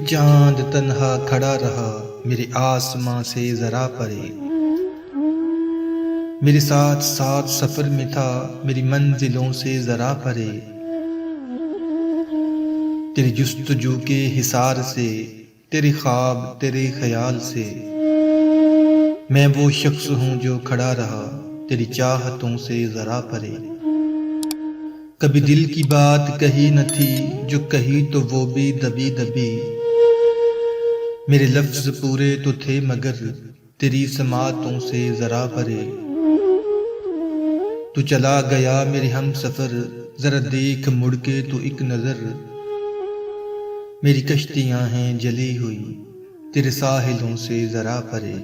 چاند تنہا کھڑا رہا میرے آسماں سے ذرا پرے، میرے ساتھ ساتھ سفر میں تھا میری منزلوں سے ذرا پرے، تیری جستجو کے حصار سے، تیرے خواب تیرے خیال سے، میں وہ شخص ہوں جو کھڑا رہا تیری چاہتوں سے ذرا پرے۔ کبھی دل کی بات کہی نہ تھی، جو کہی تو وہ بھی دبی دبی، میرے لفظ پورے تو تھے مگر تیری سماعتوں سے ذرا پرے۔ تو چلا گیا میرے ہم سفر، ذرا دیکھ مڑ کے تو ایک نظر، میری کشتیاں ہیں جلی ہوئی تیرے ساحلوں سے ذرا پرے۔